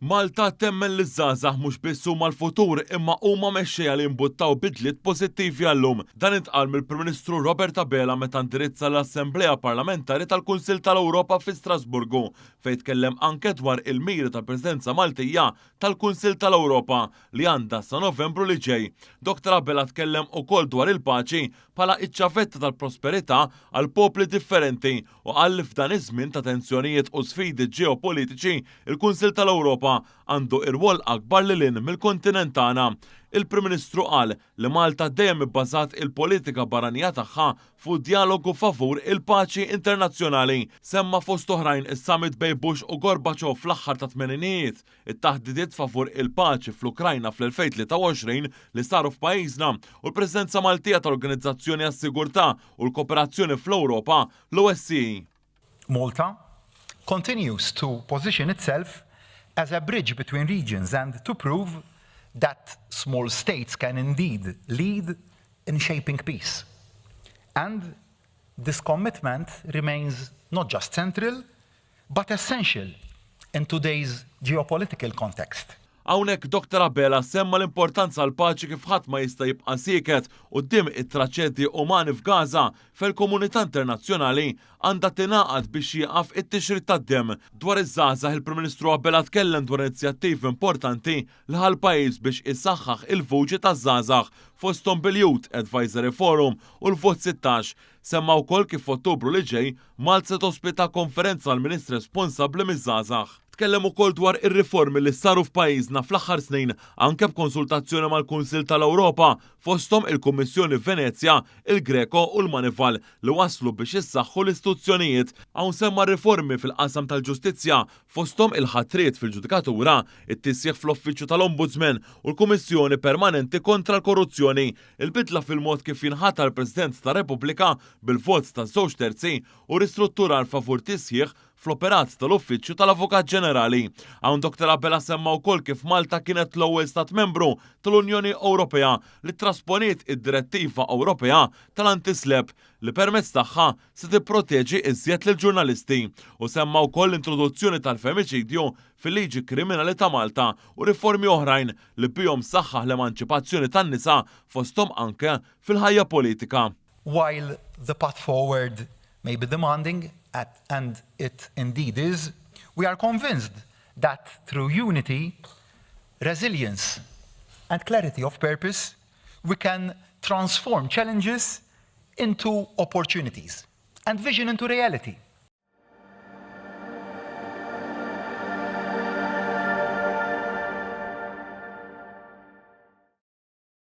Malta temmen li żgħażagħ mhux biss huma l-futur imma huma mexxejja li jimbuttaw bidliet pożittivi għallum. Dan intqal mill-Prim Ministru Robert Abela meta indirizza l-Assembleja Parlamentari tal-Kunsill tal-Ewropa fi Strasburgu fejn tkellem anke dwar il-miri tal-Presidenza Maltija tal-Kunsill tal-Ewropa li għandha sa Novembru li ġej. Dr. Abela tkellem ukoll dwar il-paċi bħala iċ-ċavetta tal-prosperità għal popli differenti u qal li f'dan iż-żmien ta' tensjonijiet u sfidi ġeopolitiċi il-Kunsill tal-Ewropa għandu irwol akbar lil mill-kontinent tagħna. Il-Prim Ministru qal li Malta dejjem ibbażat il-politika barranija tagħha fuq dialogu favur il-paċi internazzjonali. Semma fost oħrajn is-summit bejn Bush u Gorbaċov fl-aħħar ta' tmeninijiet, it-taħdidiet favur il-paċi fl-Ukrajna fl-2023 li saru f'pajjiżna u l-preżenza Maltija tal-Organizzazzjoni għas-Sigurtà u l-Kooperazzjoni fl-Ewropa l-OSCE. Malta continues to position itself as a bridge between regions and to prove that small states can indeed lead in shaping peace. And this commitment remains not just central, but essential in today's geopolitical context. Hawnhekk Dr. Abela semma l-importanza għal paċi kif ħadd ma jista' jibqa' sieket quddiem it-traċedji umani f'Gaza fil-komunità internazzjonali għandha tingħaqad biex jieqaf it-tixrid tad-demm. Dwar iż-żgħażagħ il-Prim Ministru Abela tkellem dwar inizjattivi importanti li ħall-pajjiż biex isaħħaħ il-vuċi taż-żgħażagħ fosthom bil-Youth Advisory Forum u l-Vot 16. Semma wkoll kif f'Ottubru li ġej Malta se tospita konferenza għall ministri responsabbli miż-żgħażagħ. Tkellem ukoll dwar ir-riformi li saru f'pajjiżna fl-aħħar snin anke b'konsultazzjoni mal-Kunsill tal-Ewropa fosthom il-Kummissjoni Venezja, il-Greco u l-Manival li waslu biex issaħħu l-istituzzjonijiet. Hawn semma riformi fil-qasam tal-ġustizzja fosthom il-ħatriet fil-ġudikatura, it-tisjieħ fl-Uffiċċju tal-Ombudsman u l-Kummissjoni Permanenti kontra l-Korruzzjoni, il-bidla fil-mod kif jinħatar il-President tar-Repubblika bil-vot ta' żewġ terzi u ristruttura l-favur tisjieħ fl-operat tal-Uffiċċju tal-Avukat Ġenerali. Hawn Dr. Abela semma wkoll kif Malta kienet l-ewwel stat membru tal-Unjoni Ewropea li trasponiet id-Direttiva Ewropea tal-Antislep li permezz tagħha se tipproteġi iżjed lill-ġurnalisti u semma wkoll l-introduzzjoni tal-femiċidju fil-liġi kriminali ta' Malta u riformi oħrajn li bihom saħħaħ l-emanċipazzjoni tan-nisa fosthom anke fil-ħajja politika. While the path forward may be demanding, and it indeed is, we are convinced that through unity, resilience, and clarity of purpose, we can transform challenges into opportunities and vision into reality.